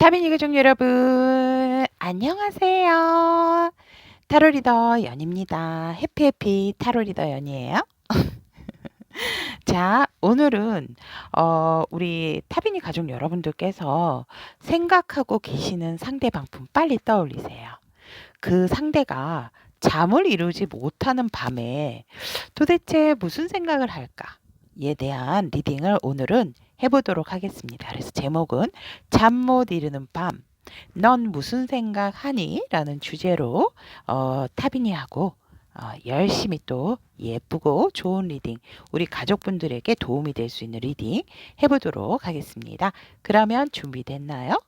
타비니 가족 여러분, 안녕하세요. 타로리더 연입니다. 해피해피 타로리더 연이에요. 자, 오늘은 우리 타비니 가족 여러분들께서 생각하고 계시는 상대방 분 빨리 떠올리세요. 그 상대가 잠을 이루지 못하는 밤에 도대체 무슨 생각을 할까에 대한 리딩을 오늘은 해보도록 하겠습니다. 그래서 제목은 잠 못 이루는 밤, 넌 무슨 생각하니? 라는 주제로 타비니하고 열심히 또 예쁘고 좋은 리딩, 우리 가족분들에게 도움이 될 수 있는 리딩 해보도록 하겠습니다. 그러면 준비됐나요?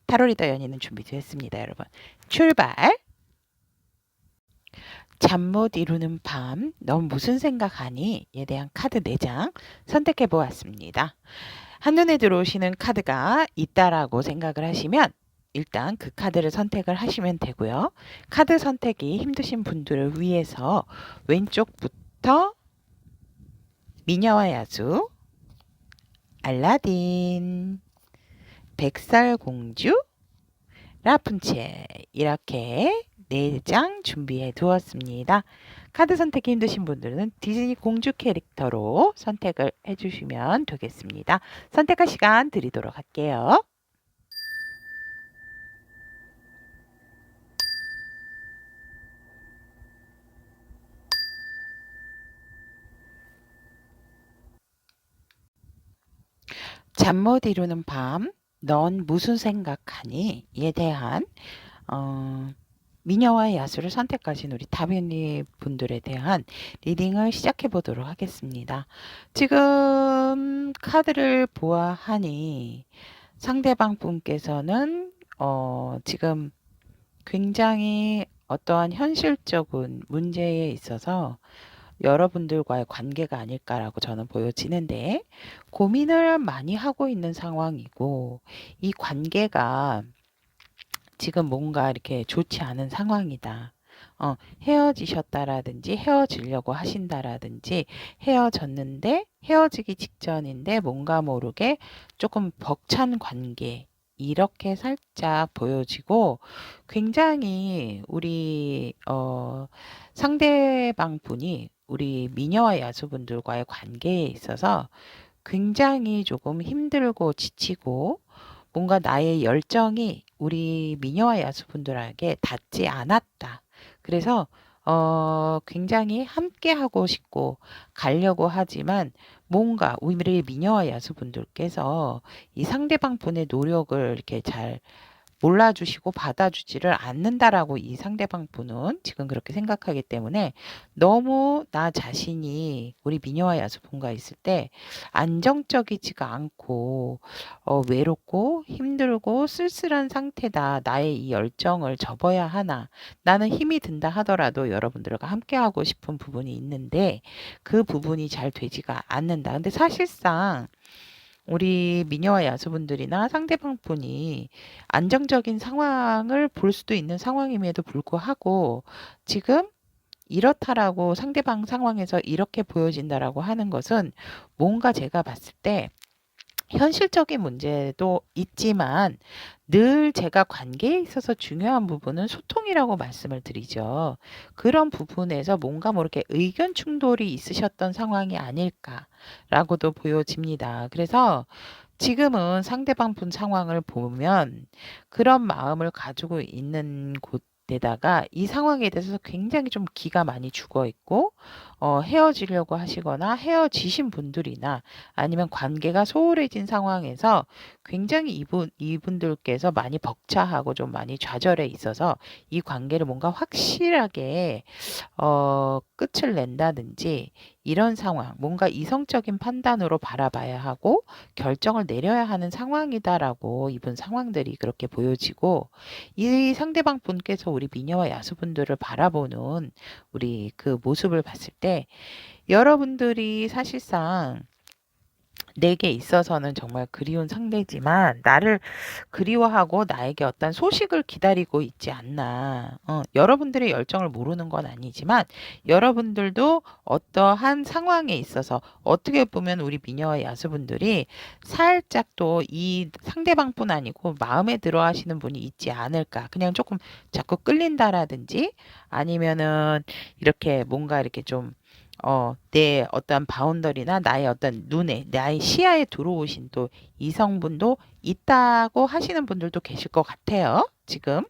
타로리더 연희는 준비됐습니다, 여러분. 출발! 잠 못 이루는 밤, 넌 무슨 생각하니? 에 대한 카드 4장 선택해 보았습니다. 한눈에 들어오시는 카드가 있다라고 생각을 하시면 일단 그 카드를 선택을 하시면 되고요. 카드 선택이 힘드신 분들을 위해서 왼쪽부터 미녀와 야수, 알라딘, 백설공주, 라푼첼 이렇게 4장 준비해 두었습니다. 카드 선택이 힘드신 분들은 디즈니 공주 캐릭터로 선택을 해주시면 되겠습니다. 선택할 시간 드리도록 할게요. 잠 못 이루는 밤, 넌 무슨 생각하니? 에 대한 미녀와 야수를 선택하신 우리 타비니 분들에 대한 리딩을 시작해 보도록 하겠습니다. 지금 카드를 보아하니 상대방 분께서는 지금 굉장히 어떠한 현실적인 문제에 있어서 여러분들과의 관계가 아닐까라고 저는 보여지는데 고민을 많이 하고 있는 상황이고 이 관계가 지금 뭔가 이렇게 좋지 않은 상황이다. 헤어지셨다라든지 헤어지려고 하신다라든지 헤어졌는데 헤어지기 직전인데 뭔가 모르게 조금 벅찬 관계 이렇게 살짝 보여지고 굉장히 우리 상대방 분이 우리 미녀와 야수분들과의 관계에 있어서 굉장히 조금 힘들고 지치고 뭔가 나의 열정이 우리 미녀와 야수분들에게 닿지 않았다. 그래서 굉장히 함께 하고 싶고 가려고 하지만 뭔가 우리 미녀와 야수분들께서 이 상대방 분의 노력을 이렇게 잘 몰라주시고 받아주지를 않는다라고 이 상대방 분은 지금 그렇게 생각하기 때문에 너무 나 자신이 우리 미녀와 야수분과 있을 때 안정적이지가 않고 외롭고 힘들고 쓸쓸한 상태다. 나의 이 열정을 접어야 하나. 나는 힘이 든다 하더라도 여러분들과 함께하고 싶은 부분이 있는데 그 부분이 잘 되지가 않는다. 근데 사실상 우리 미녀와 야수분들이나 상대방 분이 안정적인 상황을 볼 수도 있는 상황임에도 불구하고 지금 이렇다라고 상대방 상황에서 이렇게 보여진다라고 하는 것은 뭔가 제가 봤을 때 현실적인 문제도 있지만 늘 제가 관계에 있어서 중요한 부분은 소통이라고 말씀을 드리죠. 그런 부분에서 뭔가 모르게 의견 충돌이 있으셨던 상황이 아닐까라고도 보여집니다. 그래서 지금은 상대방 분 상황을 보면 그런 마음을 가지고 있는 곳에다가 이 상황에 대해서 굉장히 좀 기가 많이 죽어 있고 헤어지려고 하시거나 헤어지신 분들이나 아니면 관계가 소홀해진 상황에서 굉장히 이분들께서 많이 벅차하고 좀 많이 좌절해 있어서 이 관계를 뭔가 확실하게 끝을 낸다든지 이런 상황, 뭔가 이성적인 판단으로 바라봐야 하고 결정을 내려야 하는 상황이다라고 이분 상황들이 그렇게 보여지고 이 상대방 분께서 우리 미녀와 야수분들을 바라보는 우리 그 모습을 봤을 때 여러분들이 사실상 내게 있어서는 정말 그리운 상대지만 나를 그리워하고 나에게 어떤 소식을 기다리고 있지 않나. 여러분들의 열정을 모르는 건 아니지만 여러분들도 어떠한 상황에 있어서 어떻게 보면 우리 미녀와 야수분들이 살짝 또 이 상대방뿐 아니고 마음에 들어 하시는 분이 있지 않을까. 그냥 조금 자꾸 끌린다라든지 아니면은 이렇게 뭔가 이렇게 좀 내 어떤 바운더리나 나의 어떤 눈에, 나의 시야에 들어오신 또 이성분도 있다고 하시는 분들도 계실 것 같아요. 지금.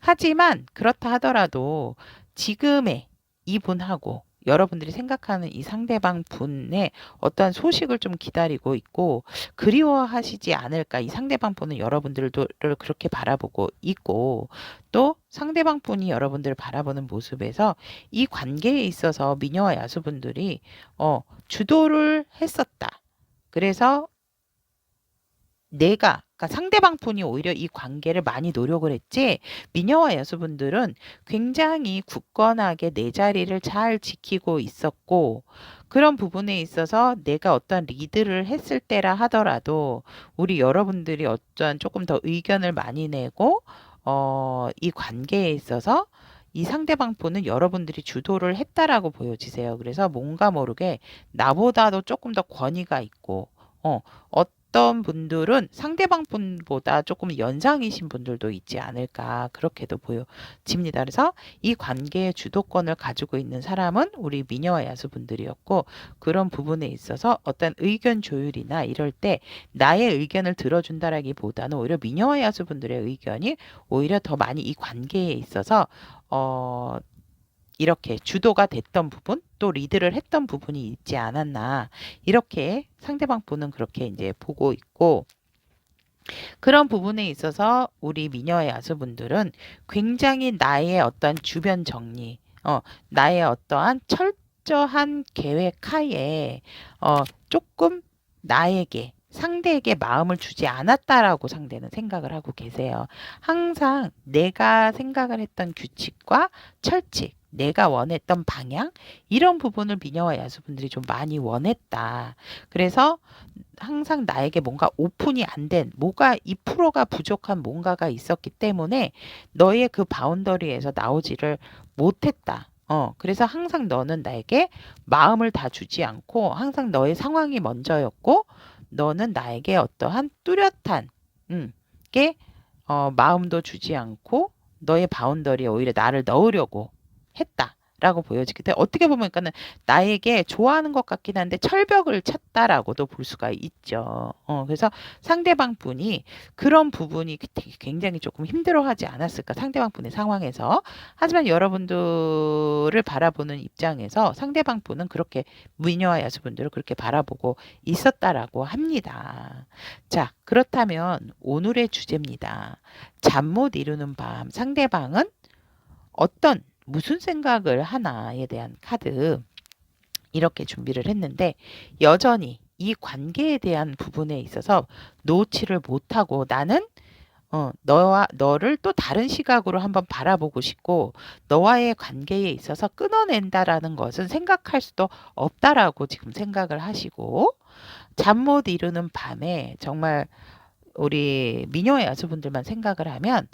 하지만 그렇다 하더라도 지금의 이분하고 여러분들이 생각하는 이 상대방 분의 어떠한 소식을 좀 기다리고 있고 그리워하시지 않을까. 이 상대방 분은 여러분들을 그렇게 바라보고 있고 또 상대방 분이 여러분들을 바라보는 모습에서 이 관계에 있어서 미녀와 야수분들이 주도를 했었다. 그래서 그러니까 상대방 분이 오히려 이 관계를 많이 노력을 했지, 미녀와 야수분들은 굉장히 굳건하게 내 자리를 잘 지키고 있었고, 그런 부분에 있어서 내가 어떤 리드를 했을 때라 하더라도, 우리 여러분들이 어떤 조금 더 의견을 많이 내고, 이 관계에 있어서 이 상대방 분은 여러분들이 주도를 했다라고 보여지세요. 그래서 뭔가 모르게 나보다도 조금 더 권위가 있고, 어떤 분들은 상대방 분보다 조금 연상이신 분들도 있지 않을까 그렇게도 보여집니다. 그래서 이 관계의 주도권을 가지고 있는 사람은 우리 미녀와 야수분들이었고 그런 부분에 있어서 어떤 의견 조율이나 이럴 때 나의 의견을 들어준다라기보다는 오히려 미녀와 야수분들의 의견이 오히려 더 많이 이 관계에 있어서 어, 이렇게 주도가 됐던 부분, 또 리드를 했던 부분이 있지 않았나. 이렇게 상대방 분은 그렇게 이제 보고 있고, 그런 부분에 있어서 우리 미녀의 야수분들은 굉장히 나의 어떤 주변 정리, 나의 어떠한 철저한 계획하에, 조금 나에게, 상대에게 마음을 주지 않았다라고 상대는 생각을 하고 계세요. 항상 내가 생각을 했던 규칙과 철칙, 내가 원했던 방향, 이런 부분을 미녀와 야수분들이 좀 많이 원했다. 그래서 항상 나에게 뭔가 오픈이 안 된, 뭐가 2%가 부족한 뭔가가 있었기 때문에 너의 그 바운더리에서 나오지를 못했다. 그래서 항상 너는 나에게 마음을 다 주지 않고 항상 너의 상황이 먼저였고 너는 나에게 어떠한 뚜렷한, 게, 마음도 주지 않고 너의 바운더리에 오히려 나를 넣으려고 했다. 라고 보여지기 때문에 어떻게 보면 그러니까는 나에게 좋아하는 것 같긴 한데 철벽을 쳤다라고도 볼 수가 있죠. 그래서 상대방 분이 그런 부분이 굉장히 조금 힘들어하지 않았을까 상대방 분의 상황에서. 하지만 여러분들을 바라보는 입장에서 상대방 분은 그렇게 미녀와 야수분들을 그렇게 바라보고 있었다라고 합니다. 자, 그렇다면 오늘의 주제입니다. 잠 못 이루는 밤, 상대방은 어떤 무슨 생각을 하나에 대한 카드 이렇게 준비를 했는데 여전히 이 관계에 대한 부분에 있어서 놓지를 못하고 나는 너를 또 다른 시각으로 한번 바라보고 싶고 너와의 관계에 있어서 끊어낸다라는 것은 생각할 수도 없다라고 지금 생각을 하시고 잠 못 이루는 밤에 정말 우리 미녀의 야수분들만 생각을 하면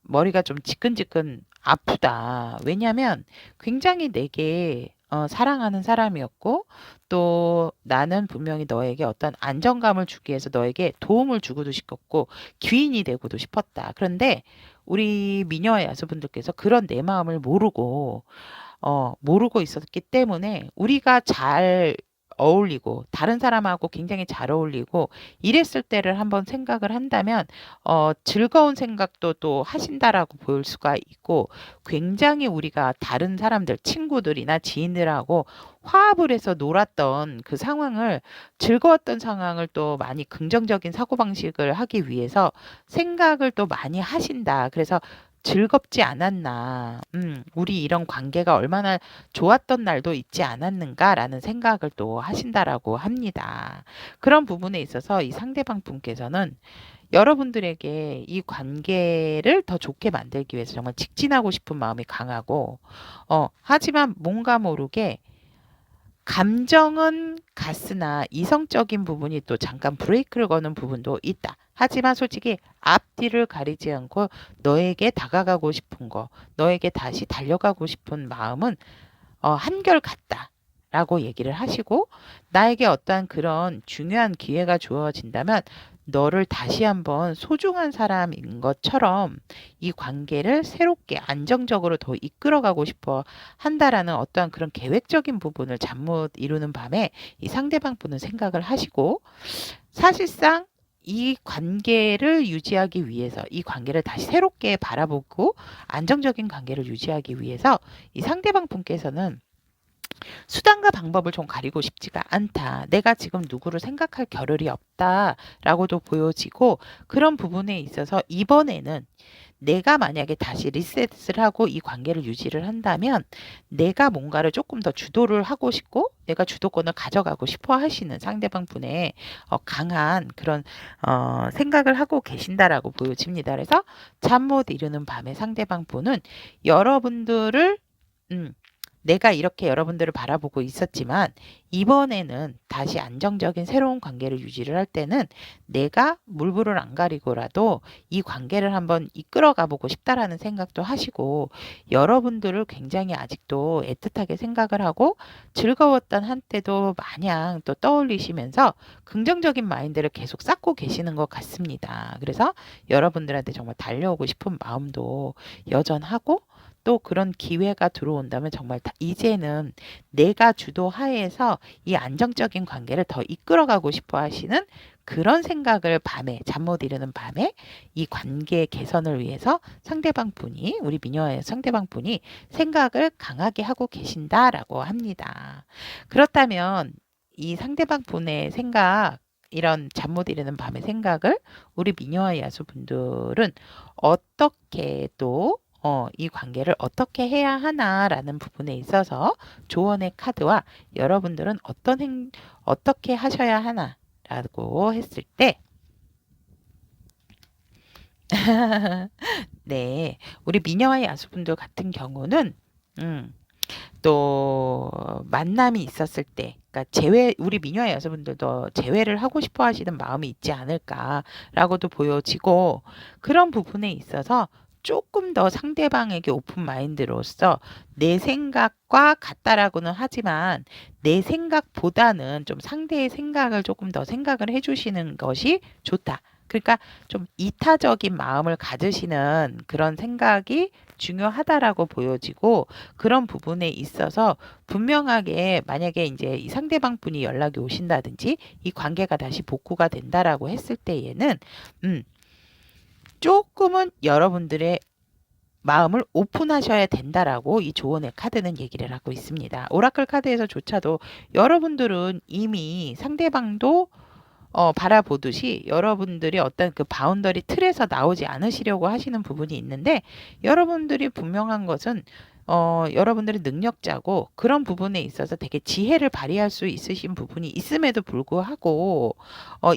머리가 좀 지끈지끈 아프다. 왜냐면 굉장히 내게 사랑하는 사람이었고 또 나는 분명히 너에게 어떤 안정감을 주기 위해서 너에게 도움을 주고도 싶었고 귀인이 되고도 싶었다. 그런데 우리 미녀와 야수분들께서 그런 내 마음을 모르고 있었기 때문에 우리가 잘 어울리고 다른 사람하고 굉장히 잘 어울리고 이랬을 때를 한번 생각을 한다면 즐거운 생각도 또 하신다라고 볼 수가 있고 굉장히 우리가 다른 사람들 친구들이나 지인들하고 화합을 해서 놀았던 그 상황을 즐거웠던 상황을 또 많이 긍정적인 사고방식을 하기 위해서 생각을 또 많이 하신다. 그래서 즐겁지 않았나. 우리 이런 관계가 얼마나 좋았던 날도 있지 않았는가라는 생각을 또 하신다라고 합니다. 그런 부분에 있어서 이 상대방 분께서는 여러분들에게 이 관계를 더 좋게 만들기 위해서 정말 직진하고 싶은 마음이 강하고, 하지만 뭔가 모르게 감정은 갔으나 이성적인 부분이 또 잠깐 브레이크를 거는 부분도 있다. 하지만 솔직히 앞뒤를 가리지 않고 너에게 다가가고 싶은 거, 너에게 다시 달려가고 싶은 마음은 한결같다. 라고 얘기를 하시고, 나에게 어떠한 그런 중요한 기회가 주어진다면 너를 다시 한번 소중한 사람인 것처럼 이 관계를 새롭게 안정적으로 더 이끌어가고 싶어 한다라는 어떠한 그런 계획적인 부분을 잠 못 이루는 밤에 이 상대방 분은 생각을 하시고, 사실상 이 관계를 유지하기 위해서, 이 관계를 다시 새롭게 바라보고 안정적인 관계를 유지하기 위해서 이 상대방 분께서는 수단과 방법을 좀 가리고 싶지가 않다. 내가 지금 누구를 생각할 겨를이 없다라고도 보여지고, 그런 부분에 있어서 이번에는 내가 만약에 다시 리셋을 하고 이 관계를 유지를 한다면 내가 뭔가를 조금 더 주도를 하고 싶고 내가 주도권을 가져가고 싶어 하시는 상대방 분의 강한 그런 생각을 하고 계신다라고 보여집니다. 그래서 잠 못 이루는 밤에 상대방 분은 여러분들을 음, 내가 이렇게 여러분들을 바라보고 있었지만 이번에는 다시 안정적인 새로운 관계를 유지를 할 때는 내가 물불을 안 가리고라도 이 관계를 한번 이끌어가 보고 싶다라는 생각도 하시고, 여러분들을 굉장히 아직도 애틋하게 생각을 하고 즐거웠던 한때도 마냥 또 떠올리시면서 긍정적인 마인드를 계속 쌓고 계시는 것 같습니다. 그래서 여러분들한테 정말 달려오고 싶은 마음도 여전하고, 또 그런 기회가 들어온다면 정말 이제는 내가 주도하에서 이 안정적인 관계를 더 이끌어가고 싶어 하시는 그런 생각을 밤에, 잠 못 이루는 밤에 이 관계 개선을 위해서 상대방 분이, 우리 미녀의 상대방 분이 생각을 강하게 하고 계신다라고 합니다. 그렇다면 이 상대방 분의 생각, 이런 잠 못 이루는 밤의 생각을 우리 미녀와 야수분들은 어떻게 또 이 관계를 어떻게 해야 하나라는 부분에 있어서 조언의 카드와 여러분들은 어떻게 하셔야 하나라고 했을 때, 네, 우리 미녀와 야수분들 같은 경우는, 음, 또 만남이 있었을 때, 그러니까 우리 미녀와 여성분들도 재회를 하고 싶어 하시는 마음이 있지 않을까라고도 보여지고, 그런 부분에 있어서 조금 더 상대방에게 오픈 마인드로서 내 생각과 같다라고는 하지만 내 생각보다는 좀 상대의 생각을 조금 더 생각을 해주시는 것이 좋다. 그러니까 좀 이타적인 마음을 가지시는 그런 생각이 중요하다라고 보여지고, 그런 부분에 있어서 분명하게 만약에 이제 이 상대방 분이 연락이 오신다든지 이 관계가 다시 복구가 된다라고 했을 때에는 조금은 여러분들의 마음을 오픈하셔야 된다라고 이 조언의 카드는 얘기를 하고 있습니다. 오라클 카드에서조차도 여러분들은 이미 상대방도 바라보듯이 여러분들이 어떤 그 바운더리 틀에서 나오지 않으시려고 하시는 부분이 있는데, 여러분들이 분명한 것은 여러분들이 능력자고 그런 부분에 있어서 되게 지혜를 발휘할 수 있으신 부분이 있음에도 불구하고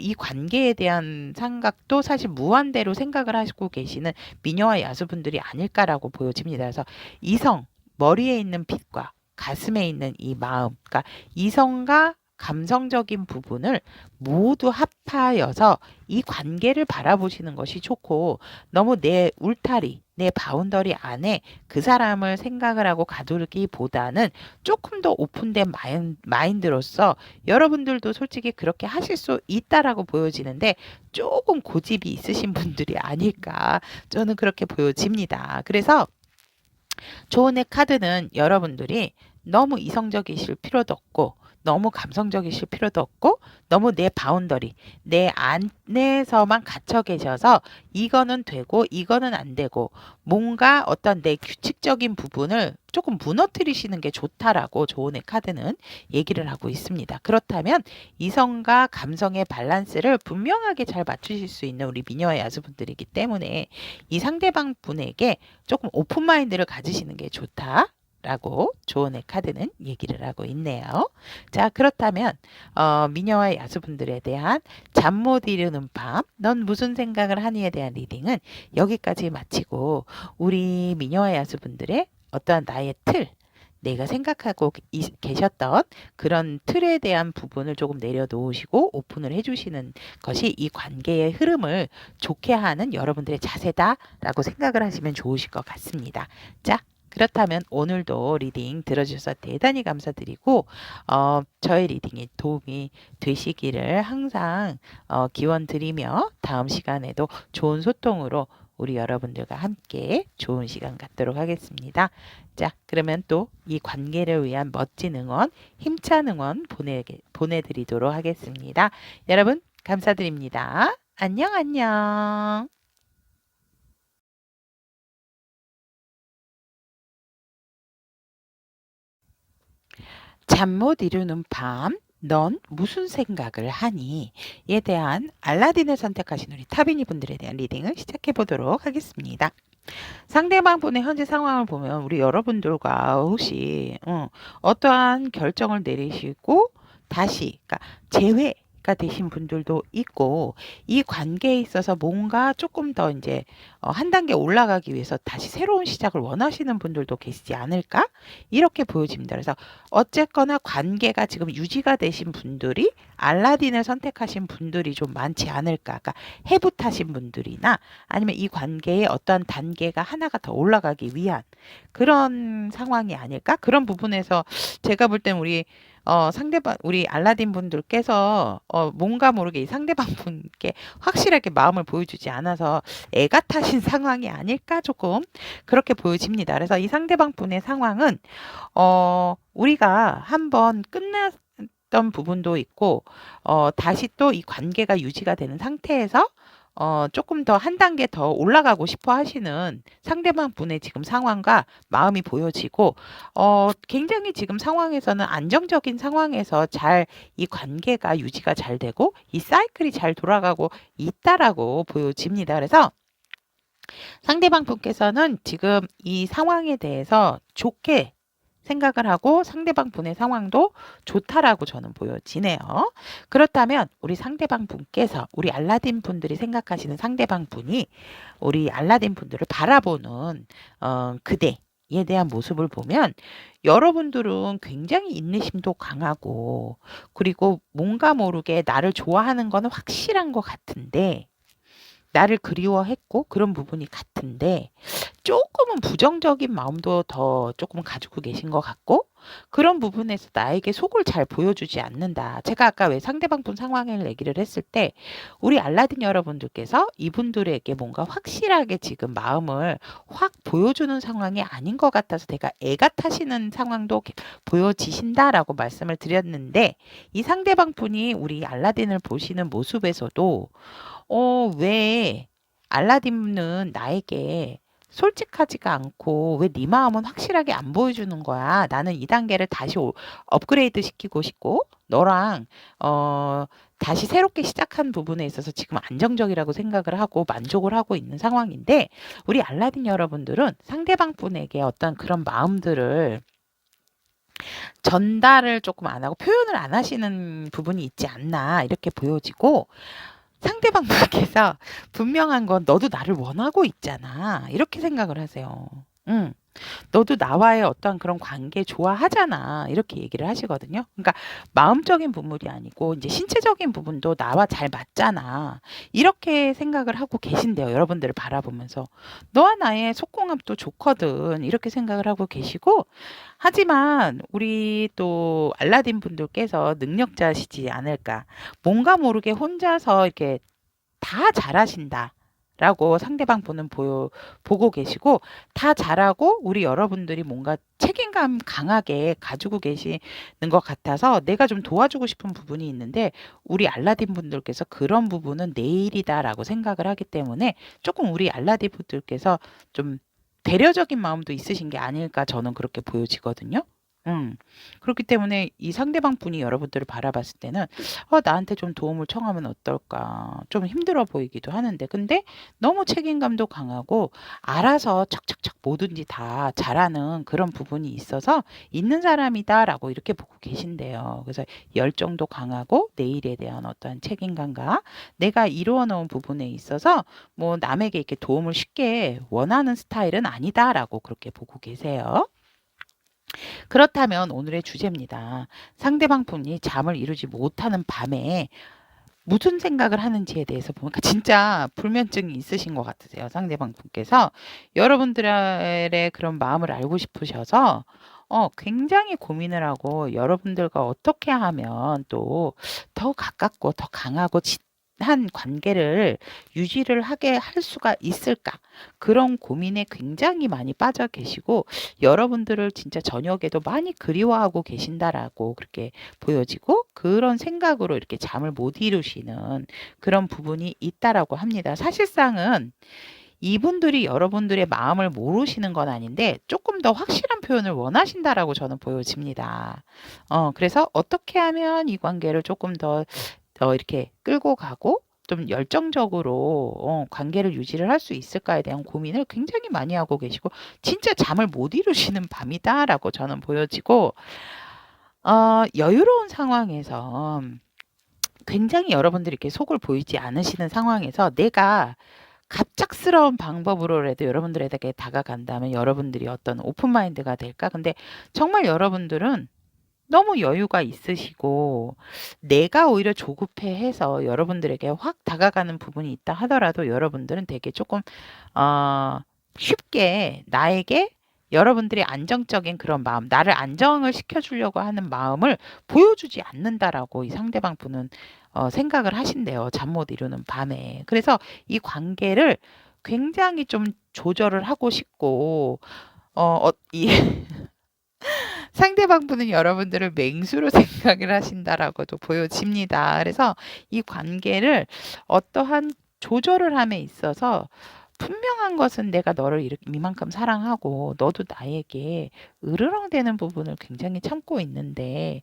이 관계에 대한 생각도 사실 무한대로 생각을 하시고 계시는 미녀와 야수분들이 아닐까라고 보여집니다. 그래서 이성, 머리에 있는 빛과 가슴에 있는 이 마음, 그러니까 이성과 감성적인 부분을 모두 합하여서 이 관계를 바라보시는 것이 좋고, 너무 내 울타리, 내 바운더리 안에 그 사람을 생각을 하고 가두기보다는 조금 더 오픈된 마인드로서 여러분들도 솔직히 그렇게 하실 수 있다라고 보여지는데 조금 고집이 있으신 분들이 아닐까, 저는 그렇게 보여집니다. 그래서 조언의 카드는 여러분들이 너무 이성적이실 필요도 없고 너무 감성적이실 필요도 없고 너무 내 바운더리, 내 안에서만 갇혀 계셔서 이거는 되고 이거는 안 되고 뭔가 어떤 내 규칙적인 부분을 조금 무너뜨리시는 게 좋다라고 조언의 카드는 얘기를 하고 있습니다. 그렇다면 이성과 감성의 밸런스를 분명하게 잘 맞추실 수 있는 우리 미녀와 야수분들이기 때문에 이 상대방 분에게 조금 오픈마인드를 가지시는 게 좋다. 라고 조언의 카드는 얘기를 하고 있네요. 자, 그렇다면 미녀와 야수분들에 대한 잠 못 이루는 밤, 넌 무슨 생각을 하니에 대한 리딩은 여기까지 마치고, 우리 미녀와 야수분들의 어떠한 나의 틀, 내가 생각하고 계셨던 그런 틀에 대한 부분을 조금 내려놓으시고 오픈을 해주시는 것이 이 관계의 흐름을 좋게 하는 여러분들의 자세다라고 생각을 하시면 좋으실 것 같습니다. 자, 그렇다면 오늘도 리딩 들어주셔서 대단히 감사드리고 저의 리딩이 도움이 되시기를 항상 기원 드리며 다음 시간에도 좋은 소통으로 우리 여러분들과 함께 좋은 시간 갖도록 하겠습니다. 자, 그러면 또 이 관계를 위한 멋진 응원, 힘찬 응원 보내드리도록 하겠습니다. 여러분, 감사드립니다. 안녕, 안녕. 잠 못 이루는 밤, 넌 무슨 생각을 하니? 에 대한 알라딘을 선택하신 우리 타비니 분들에 대한 리딩을 시작해 보도록 하겠습니다. 상대방 분의 현재 상황을 보면 우리 여러분들과 혹시 어떠한 결정을 내리시고 다시 그러니까 재회가 되신 분들도 있고 이 관계에 있어서 뭔가 조금 더 이제 한 단계 올라가기 위해서 다시 새로운 시작을 원하시는 분들도 계시지 않을까? 이렇게 보여집니다. 그래서 어쨌거나 관계가 지금 유지가 되신 분들이 알라딘을 선택하신 분들이 좀 많지 않을까? 그러니까 해붓하신 분들이나 아니면 이 관계의 어떠한 단계가 하나가 더 올라가기 위한 그런 상황이 아닐까? 그런 부분에서 제가 볼 땐 우리 상대방 우리 알라딘 분들께서 뭔가 모르게 이 상대방 분께 확실하게 마음을 보여주지 않아서 애가 타신 상황이 아닐까 조금 그렇게 보여집니다. 그래서 이 상대방 분의 상황은 우리가 한번 끝났던 부분도 있고 다시 또 이 관계가 유지가 되는 상태에서 조금 더 한 단계 더 올라가고 싶어 하시는 상대방 분의 지금 상황과 마음이 보여지고, 굉장히 지금 상황에서는 안정적인 상황에서 잘 이 관계가 유지가 잘 되고, 이 사이클이 잘 돌아가고 있다라고 보여집니다. 그래서 상대방 분께서는 지금 이 상황에 대해서 좋게 생각을 하고 상대방 분의 상황도 좋다라고 저는 보여지네요. 그렇다면 우리 상대방 분께서 우리 알라딘 분들이 생각하시는 상대방 분이 우리 알라딘 분들을 바라보는 그대에 대한 모습을 보면 여러분들은 굉장히 인내심도 강하고 그리고 뭔가 모르게 나를 좋아하는 건 확실한 것 같은데 나를 그리워했고 그런 부분이 같은데 조금은 부정적인 마음도 더 조금 가지고 계신 것 같고 그런 부분에서 나에게 속을 잘 보여주지 않는다. 제가 아까 왜 상대방 분 상황을 얘기를 했을 때 우리 알라딘 여러분들께서 이분들에게 뭔가 확실하게 지금 마음을 확 보여주는 상황이 아닌 것 같아서 내가 애가 타시는 상황도 보여지신다라고 말씀을 드렸는데 이 상대방 분이 우리 알라딘을 보시는 모습에서도 왜 알라딘은 나에게 솔직하지가 않고 왜 네 마음은 확실하게 안 보여주는 거야? 나는 이 단계를 다시 업그레이드 시키고 싶고 너랑 다시 새롭게 시작한 부분에 있어서 지금 안정적이라고 생각을 하고 만족을 하고 있는 상황인데 우리 알라딘 여러분들은 상대방 분에게 어떤 그런 마음들을 전달을 조금 안 하고 표현을 안 하시는 부분이 있지 않나 이렇게 보여지고 상대방 분께서 분명한 건 너도 나를 원하고 있잖아. 이렇게 생각을 하세요. 응. 너도 나와의 어떤 그런 관계 좋아하잖아. 이렇게 얘기를 하시거든요. 그러니까 마음적인 부분이 아니고 이제 신체적인 부분도 나와 잘 맞잖아. 이렇게 생각을 하고 계신데요. 여러분들을 바라보면서. 너와 나의 속궁합도 좋거든. 이렇게 생각을 하고 계시고 하지만 우리 또 알라딘 분들께서 능력자시지 않을까. 뭔가 모르게 혼자서 이렇게 다 잘하신다. 라고 상대방 분은 보고 계시고 다 잘하고 우리 여러분들이 뭔가 책임감 강하게 가지고 계시는 것 같아서 내가 좀 도와주고 싶은 부분이 있는데 우리 알라딘 분들께서 그런 부분은 내일이다라고 생각을 하기 때문에 조금 우리 알라딘 분들께서 좀 배려적인 마음도 있으신 게 아닐까 저는 그렇게 보여지거든요. 그렇기 때문에 이 상대방 분이 여러분들을 바라봤을 때는 나한테 좀 도움을 청하면 어떨까 좀 힘들어 보이기도 하는데 근데 너무 책임감도 강하고 알아서 척척척 뭐든지 다 잘하는 그런 부분이 있어서 있는 사람이다라고 이렇게 보고 계신대요. 그래서 열정도 강하고 내일에 대한 어떠한 책임감과 내가 이루어 놓은 부분에 있어서 뭐 남에게 이렇게 도움을 쉽게 원하는 스타일은 아니다라고 그렇게 보고 계세요. 그렇다면 오늘의 주제입니다. 상대방 분이 잠을 이루지 못하는 밤에 무슨 생각을 하는지에 대해서 보니까 진짜 불면증이 있으신 것 같으세요. 상대방 분께서 여러분들의 그런 마음을 알고 싶으셔서 굉장히 고민을 하고 여러분들과 어떻게 하면 또 더 가깝고 더 강하고 한 관계를 유지를 하게 할 수가 있을까? 그런 고민에 굉장히 많이 빠져 계시고 여러분들을 진짜 저녁에도 많이 그리워하고 계신다라고 그렇게 보여지고 그런 생각으로 이렇게 잠을 못 이루시는 그런 부분이 있다라고 합니다. 사실상은 이분들이 여러분들의 마음을 모르시는 건 아닌데 조금 더 확실한 표현을 원하신다라고 저는 보여집니다. 그래서 어떻게 하면 이 관계를 조금 더 이렇게 끌고 가고 좀 열정적으로 관계를 유지를 할 수 있을까에 대한 고민을 굉장히 많이 하고 계시고 진짜 잠을 못 이루시는 밤이다라고 저는 보여지고 여유로운 상황에서 굉장히 여러분들이 이렇게 속을 보이지 않으시는 상황에서 내가 갑작스러운 방법으로라도 여러분들에게 다가간다면 여러분들이 어떤 오픈 마인드가 될까? 근데 정말 여러분들은 너무 여유가 있으시고 내가 오히려 조급해해서 여러분들에게 확 다가가는 부분이 있다 하더라도 여러분들은 되게 조금 쉽게 나에게 여러분들이 안정적인 그런 마음, 나를 안정을 시켜주려고 하는 마음을 보여주지 않는다라고 이 상대방 분은 생각을 하신대요. 잠 못 이루는 밤에. 그래서 이 관계를 굉장히 좀 조절을 하고 싶고, 이 상대방 분은 여러분들을 맹수로 생각을 하신다라고도 보여집니다. 그래서 이 관계를 어떠한 조절을 함에 있어서 분명한 것은 내가 너를 이만큼 사랑하고 너도 나에게 으르렁대는 부분을 굉장히 참고 있는데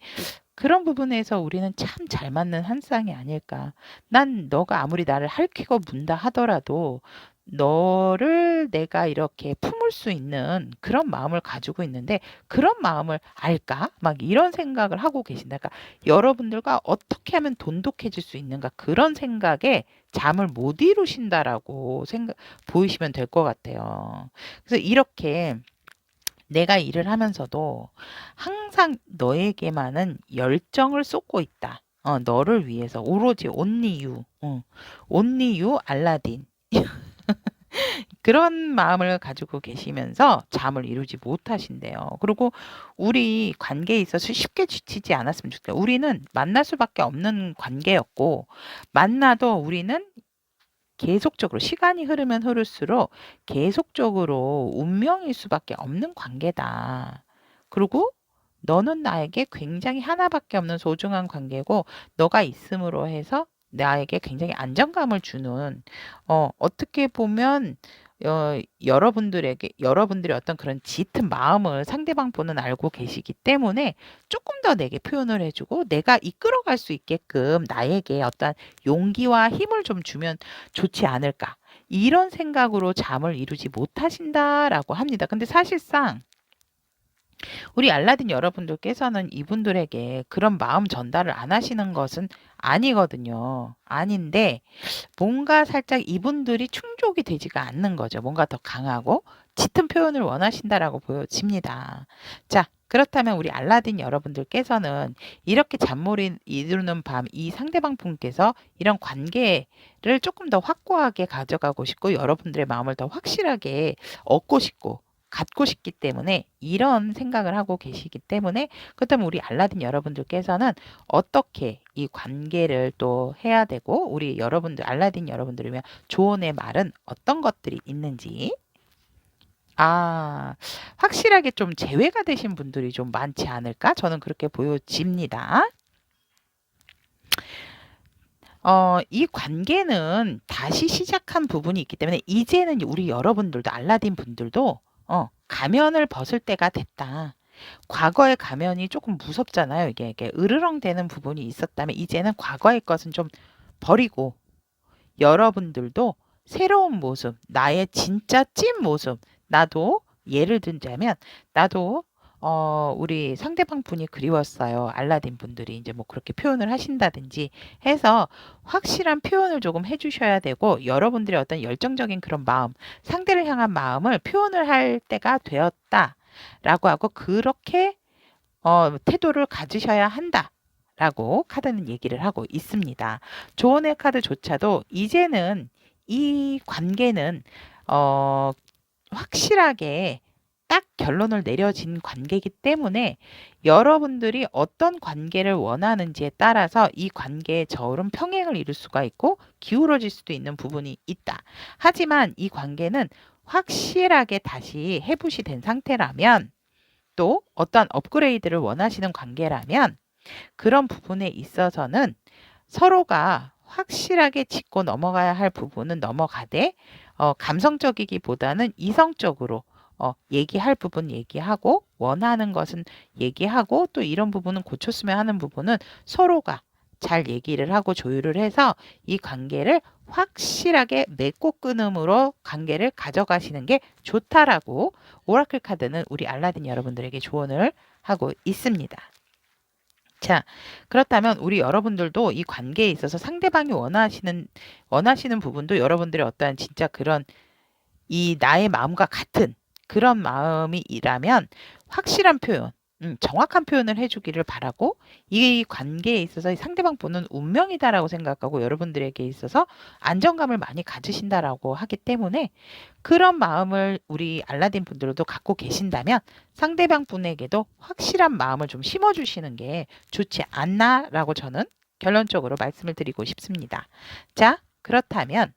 그런 부분에서 우리는 참 잘 맞는 한 쌍이 아닐까. 난 너가 아무리 나를 핥히고 문다 하더라도 너를 내가 이렇게 품을 수 있는 그런 마음을 가지고 있는데 그런 마음을 알까? 막 이런 생각을 하고 계신다. 그러니까 여러분들과 어떻게 하면 돈독해질 수 있는가 그런 생각에 잠을 못 이루신다라고 보이시면 될 것 같아요. 그래서 이렇게 내가 일을 하면서도 항상 너에게만은 열정을 쏟고 있다. 너를 위해서 오로지 only you, only you 알라딘. 그런 마음을 가지고 계시면서 잠을 이루지 못하신대요. 그리고 우리 관계에 있어서 쉽게 지치지 않았으면 좋겠어요. 우리는 만날 수밖에 없는 관계였고, 만나도 우리는 계속적으로 시간이 흐르면 흐를수록 계속적으로 운명일 수밖에 없는 관계다. 그리고 너는 나에게 굉장히 하나밖에 없는 소중한 관계고 너가 있음으로 해서 나에게 굉장히 안정감을 주는 어떻게 보면 여러분들의 어떤 그런 짙은 마음을 상대방 분은 알고 계시기 때문에 조금 더 내게 표현을 해주고 내가 이끌어갈 수 있게끔 나에게 어떤 용기와 힘을 좀 주면 좋지 않을까. 이런 생각으로 잠을 이루지 못하신다라고 합니다. 근데 사실상 우리 알라딘 여러분들께서는 이분들에게 그런 마음 전달을 안 하시는 것은 아니거든요. 아닌데 뭔가 살짝 이분들이 충족이 되지가 않는 거죠. 뭔가 더 강하고 짙은 표현을 원하신다라고 보여집니다. 자, 그렇다면 우리 알라딘 여러분들께서는 이렇게 잠못 이루는 밤 이 상대방 분께서 이런 관계를 조금 더 확고하게 가져가고 싶고 여러분들의 마음을 더 확실하게 얻고 싶고 갖고 싶기 때문에 이런 생각을 하고 계시기 때문에 그렇다면 우리 알라딘 여러분들께서는 어떻게 이 관계를 또 해야 되고 우리 여러분들 알라딘 여러분들을 위한 조언의 말은 어떤 것들이 있는지 확실하게 좀 제외가 되신 분들이 좀 많지 않을까? 저는 그렇게 보여집니다. 이 관계는 다시 시작한 부분이 있기 때문에 이제는 우리 여러분들도 알라딘 분들도 가면을 벗을 때가 됐다. 과거의 가면이 조금 무섭잖아요. 이게 으르렁대는 부분이 있었다면 이제는 과거의 것은 좀 버리고 여러분들도 새로운 모습, 나의 진짜 찐 모습, 나도 예를 들자면 나도 우리 상대방 분이 그리웠어요. 알라딘 분들이 이제 뭐 그렇게 표현을 하신다든지 해서 확실한 표현을 조금 해주셔야 되고 여러분들의 어떤 열정적인 그런 마음, 상대를 향한 마음을 표현을 할 때가 되었다. 라고 하고 그렇게 태도를 가지셔야 한다. 라고 카드는 얘기를 하고 있습니다. 조언의 카드조차도 이제는 이 관계는 어, 확실하게 딱 결론을 내려진 관계이기 때문에 여러분들이 어떤 관계를 원하는지에 따라서 이 관계의 저울은 평행을 이룰 수가 있고 기울어질 수도 있는 부분이 있다. 하지만 이 관계는 확실하게 다시 해부시 된 상태라면 또 어떤 업그레이드를 원하시는 관계라면 그런 부분에 있어서는 서로가 확실하게 짚고 넘어가야 할 부분은 넘어가되 감성적이기보다는 이성적으로 얘기할 부분 얘기하고 원하는 것은 얘기하고 또 이런 부분은 고쳤으면 하는 부분은 서로가 잘 얘기를 하고 조율을 해서 이 관계를 확실하게 맺고 끊음으로 관계를 가져가시는 게 좋다라고 오라클 카드는 우리 알라딘 여러분들에게 조언을 하고 있습니다. 자, 그렇다면 우리 여러분들도 이 관계에 있어서 상대방이 원하시는 부분도 여러분들의 어떠한 진짜 그런 이 나의 마음과 같은 그런 마음이라면 확실한 표현, 정확한 표현을 해주기를 바라고 이 관계에 있어서 상대방 보는 운명이다라고 생각하고 여러분들에게 있어서 안정감을 많이 가지신다라고 하기 때문에 그런 마음을 우리 알라딘 분들도 갖고 계신다면 상대방 분에게도 확실한 마음을 좀 심어주시는 게 좋지 않나라고 저는 결론적으로 말씀을 드리고 싶습니다. 자, 그렇다면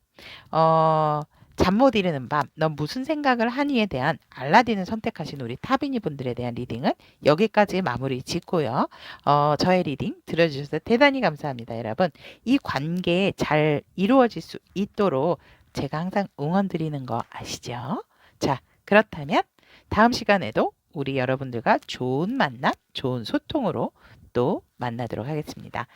잠 못 이루는 밤, 넌 무슨 생각을 하니에 대한 알라딘을 선택하신 우리 타비니 분들에 대한 리딩은 여기까지 마무리 짓고요. 저의 리딩 들어주셔서 대단히 감사합니다, 여러분. 이 관계 잘 이루어질 수 있도록 제가 항상 응원 드리는 거 아시죠? 자, 그렇다면 다음 시간에도 우리 여러분들과 좋은 만남, 좋은 소통으로 또 만나도록 하겠습니다.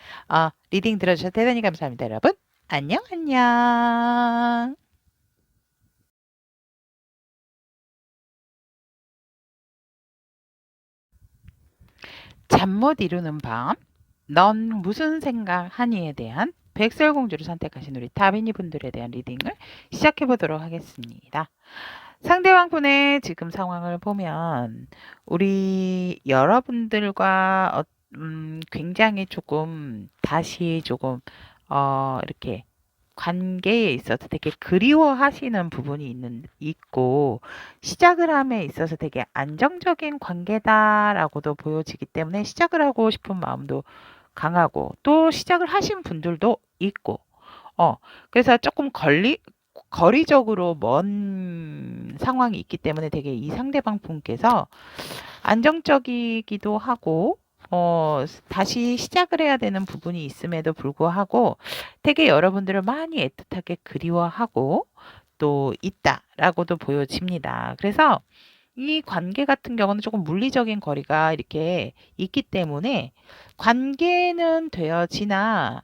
리딩 들어주셔서 대단히 감사합니다, 여러분. 안녕, 안녕. 잠 못 이루는 밤, 넌 무슨 생각하니에 대한 백설공주를 선택하신 우리 다비니 분들에 대한 리딩을 시작해 보도록 하겠습니다. 상대방 분의 지금 상황을 보면 우리 여러분들과 굉장히 조금 다시 조금 이렇게 관계에 있어서 되게 그리워하시는 부분이 있고 시작을 함에 있어서 되게 안정적인 관계다라고도 보여지기 때문에 시작을 하고 싶은 마음도 강하고 또 시작을 하신 분들도 있고 그래서 조금 거리적으로 먼 상황이 있기 때문에 되게 이 상대방 분께서 안정적이기도 하고 다시 시작을 해야 되는 부분이 있음에도 불구하고 되게 여러분들을 많이 애틋하게 그리워하고 또 있다라고도 보여집니다. 그래서 이 관계 같은 경우는 조금 물리적인 거리가 이렇게 있기 때문에 관계는 되어지나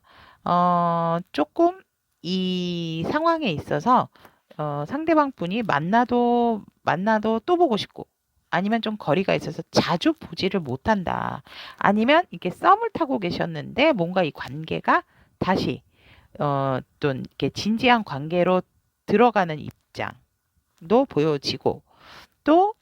조금 이 상황에 있어서 상대방 분이 만나도 또 보고 싶고 아니면 좀 거리가 있어서 자주 보지를 못한다. 아니면 이렇게 썸을 타고 계셨는데 뭔가 이 관계가 다시 또 이렇게 진지한 관계로 들어가는 입장도 보여지고 또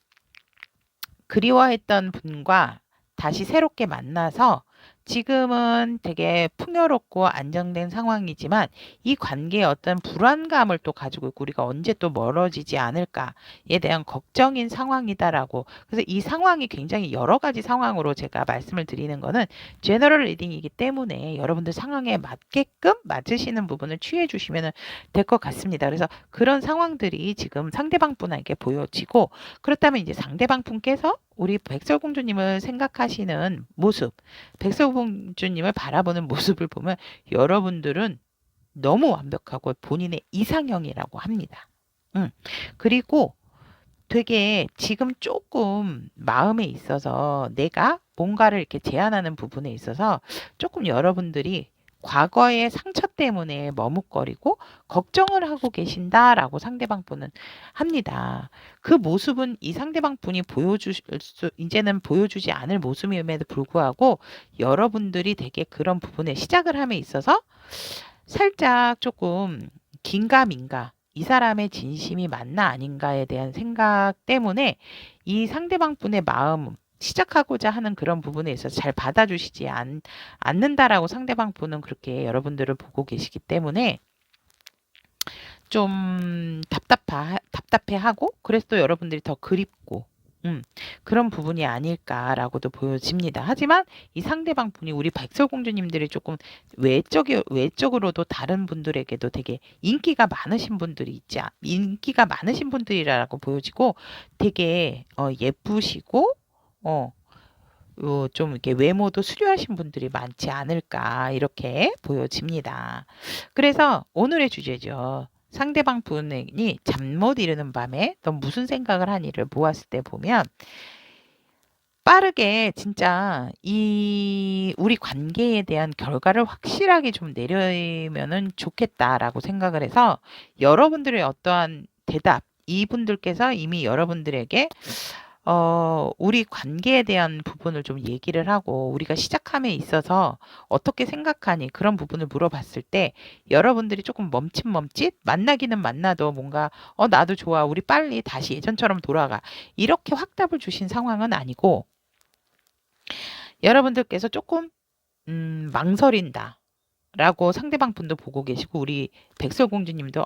그리워했던 분과 다시 새롭게 만나서 지금은 되게 풍요롭고 안정된 상황이지만 이 관계에 어떤 불안감을 또 가지고 있고 우리가 언제 또 멀어지지 않을까에 대한 걱정인 상황이다라고. 그래서 이 상황이 굉장히 여러 가지 상황으로 제가 말씀을 드리는 거는 제너럴 리딩이기 때문에 여러분들 상황에 맞게끔 맞으시는 부분을 취해 주시면 될 것 같습니다. 그래서 그런 상황들이 지금 상대방 분에게 보여지고 그렇다면 이제 상대방 분께서 우리 백설공주님을 생각하시는 모습, 백설공주님을 바라보는 모습을 보면 여러분들은 너무 완벽하고 본인의 이상형이라고 합니다. 그리고 되게 지금 조금 마음에 있어서 내가 뭔가를 이렇게 제안하는 부분에 있어서 조금 여러분들이 과거의 상처 때문에 머뭇거리고 걱정을 하고 계신다라고 상대방 분은 합니다. 그 모습은 이 상대방 분이 이제는 보여주지 않을 모습임에도 불구하고 여러분들이 되게 그런 부분에 시작을 함에 있어서 살짝 조금 긴가민가 이 사람의 진심이 맞나 아닌가에 대한 생각 때문에 이 상대방 분의 마음, 시작하고자 하는 그런 부분에 있어서 잘 받아주시지 않는다라고 상대방 분은 그렇게 여러분들을 보고 계시기 때문에 좀 답답해하고 그래서 또 여러분들이 더 그립고 그런 부분이 아닐까라고도 보여집니다. 하지만 이 상대방 분이 우리 백설공주님들이 조금 외적으로도 다른 분들에게도 되게 인기가 많으신 분들이라고 보여지고 되게 예쁘시고 어, 좀 이렇게 외모도 수려하신 분들이 많지 않을까 이렇게 보여집니다. 그래서 오늘의 주제죠. 상대방 분이 잠 못 이루는 밤에 넌 무슨 생각을 하니를 모았을 때 보면 빠르게 진짜 이 우리 관계에 대한 결과를 확실하게 좀 내리면은 좋겠다라고 생각을 해서 여러분들의 어떠한 대답, 이분들께서 이미 여러분들에게 우리 관계에 대한 부분을 좀 얘기를 하고 우리가 시작함에 있어서 어떻게 생각하니 그런 부분을 물어봤을 때 여러분들이 조금 멈칫멈칫 만나기는 만나도 뭔가 나도 좋아 우리 빨리 다시 예전처럼 돌아가 이렇게 확답을 주신 상황은 아니고 여러분들께서 조금 망설인다. 라고 상대방 분도 보고 계시고 우리 백설공주님도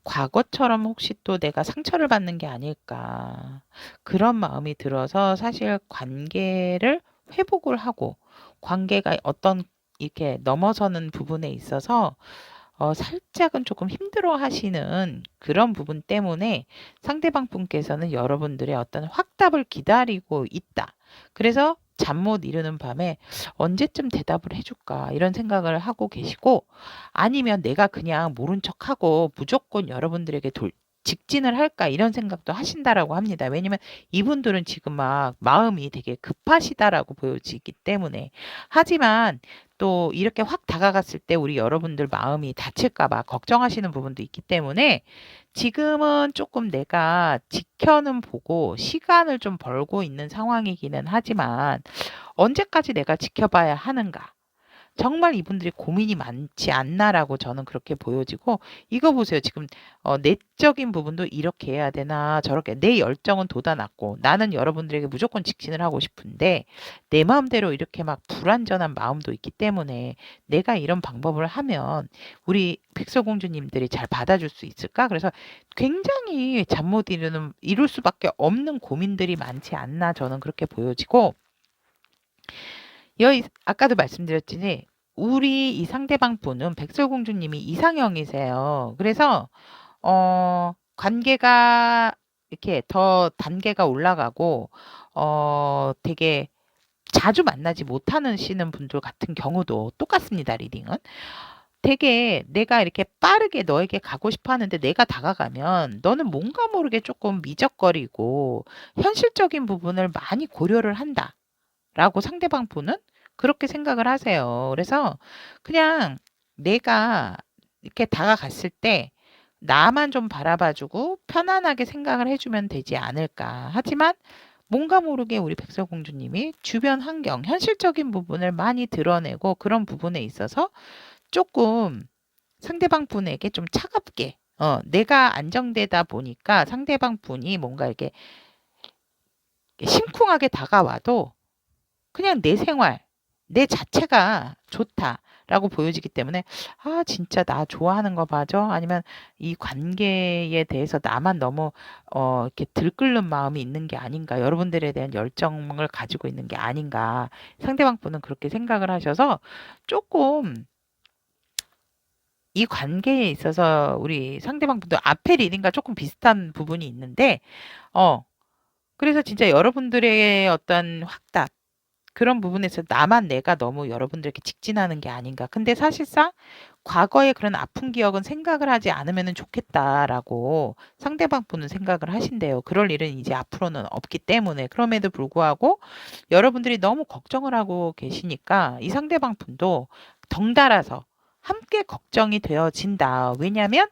과거처럼 혹시 또 내가 상처를 받는 게 아닐까 그런 마음이 들어서 사실 관계를 회복을 하고 관계가 어떤 이렇게 넘어서는 부분에 있어서 살짝은 조금 힘들어 하시는 그런 부분 때문에 상대방 분께서는 여러분들의 어떤 확답을 기다리고 있다. 그래서 잠 못 이루는 밤에 언제쯤 대답을 해줄까 이런 생각을 하고 계시고 아니면 내가 그냥 모른 척하고 무조건 여러분들에게 직진을 할까 이런 생각도 하신다라고 합니다. 왜냐면 이분들은 지금 막 마음이 되게 급하시다라고 보여지기 때문에 하지만 또 이렇게 확 다가갔을 때 우리 여러분들 마음이 다칠까 봐 걱정하시는 부분도 있기 때문에 지금은 조금 내가 지켜는 보고 시간을 좀 벌고 있는 상황이기는 하지만 언제까지 내가 지켜봐야 하는가? 정말 이분들이 고민이 많지 않나라고 저는 그렇게 보여지고 이거 보세요. 지금 내적인 부분도 이렇게 해야 되나 저렇게 내 열정은 돋아났고 나는 여러분들에게 무조건 직진을 하고 싶은데 내 마음대로 이렇게 막 불완전한 마음도 있기 때문에 내가 이런 방법을 하면 우리 백설공주님들이 잘 받아줄 수 있을까? 그래서 굉장히 잠 못 이룰 수밖에 없는 고민들이 많지 않나 저는 그렇게 보여지고 아까도 말씀드렸지니 우리 이 상대방 분은 백설공주님이 이상형이세요. 그래서 관계가 이렇게 더 단계가 올라가고 되게 자주 만나지 못하시는 분들 같은 경우도 똑같습니다. 리딩은. 되게 내가 이렇게 빠르게 너에게 가고 싶어 하는데 내가 다가가면 너는 뭔가 모르게 조금 미적거리고 현실적인 부분을 많이 고려를 한다. 라고 상대방 분은 그렇게 생각을 하세요. 그래서 그냥 내가 이렇게 다가갔을 때 나만 좀 바라봐주고 편안하게 생각을 해주면 되지 않을까. 하지만 뭔가 모르게 우리 백설공주님이 주변 환경, 현실적인 부분을 많이 드러내고 그런 부분에 있어서 조금 상대방 분에게 좀 차갑게, 내가 안정되다 보니까 상대방 분이 뭔가 이렇게 심쿵하게 다가와도 그냥 내 생활, 내 자체가 좋다라고 보여지기 때문에 진짜 나 좋아하는 거 맞아? 아니면 이 관계에 대해서 나만 너무 이렇게 들끓는 마음이 있는 게 아닌가? 여러분들에 대한 열정을 가지고 있는 게 아닌가? 상대방 분은 그렇게 생각을 하셔서 조금 이 관계에 있어서 우리 상대방 분도 앞에 리딩과 조금 비슷한 부분이 있는데 그래서 진짜 여러분들의 어떤 확답 그런 부분에서 나만 내가 너무 여러분들에게 직진하는 게 아닌가. 근데 사실상 과거의 그런 아픈 기억은 생각을 하지 않으면 좋겠다라고 상대방 분은 생각을 하신대요. 그럴 일은 이제 앞으로는 없기 때문에. 그럼에도 불구하고 여러분들이 너무 걱정을 하고 계시니까 이 상대방 분도 덩달아서 함께 걱정이 되어진다. 왜냐면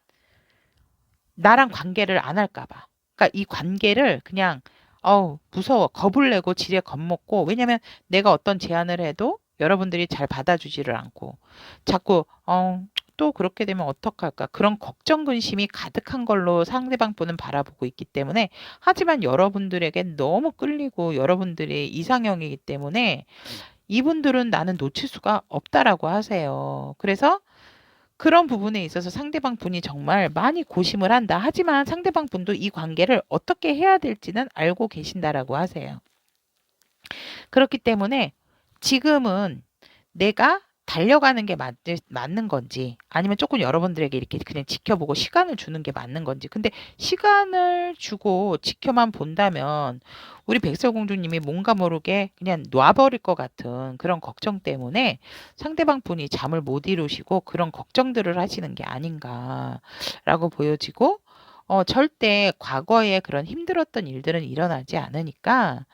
나랑 관계를 안 할까 봐. 그러니까 이 관계를 그냥 무서워. 겁을 내고 지레 겁먹고 왜냐면 내가 어떤 제안을 해도 여러분들이 잘 받아주지를 않고 자꾸 또 그렇게 되면 어떡할까? 그런 걱정, 근심이 가득한 걸로 상대방 분은 바라보고 있기 때문에 하지만 여러분들에겐 너무 끌리고 여러분들의 이상형이기 때문에 이분들은 나는 놓칠 수가 없다라고 하세요. 그래서 그런 부분에 있어서 상대방 분이 정말 많이 고심을 한다. 하지만 상대방 분도 이 관계를 어떻게 해야 될지는 알고 계신다라고 하세요. 그렇기 때문에 지금은 내가 달려가는 게 맞는 건지 아니면 조금 여러분들에게 이렇게 그냥 지켜보고 시간을 주는 게 맞는 건지. 근데 시간을 주고 지켜만 본다면 우리 백설공주님이 뭔가 모르게 그냥 놔버릴 것 같은 그런 걱정 때문에 상대방 분이 잠을 못 이루시고 그런 걱정들을 하시는 게 아닌가라고 보여지고 절대 과거에 그런 힘들었던 일들은 일어나지 않으니까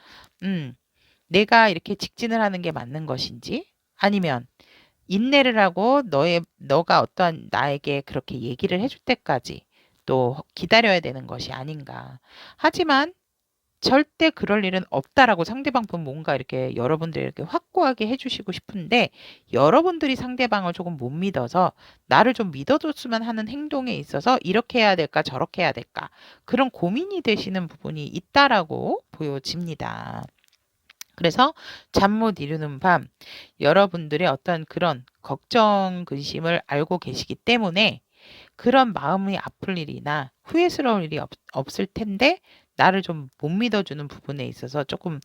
내가 이렇게 직진을 하는 게 맞는 것인지 아니면 인내를 하고 너가 어떠한 나에게 그렇게 얘기를 해줄 때까지 또 기다려야 되는 것이 아닌가. 하지만 절대 그럴 일은 없다라고 상대방 분 뭔가 이렇게 여러분들에게 확고하게 해주시고 싶은데 여러분들이 상대방을 조금 못 믿어서 나를 좀 믿어줬으면 하는 행동에 있어서 이렇게 해야 될까 저렇게 해야 될까 그런 고민이 되시는 부분이 있다라고 보여집니다. 그래서 잠 못 이루는 밤 여러분들의 어떤 그런 걱정, 근심을 알고 계시기 때문에 그런 마음이 아플 일이나 후회스러울 일이 없을 텐데 나를 좀 못 믿어주는 부분에 있어서 조금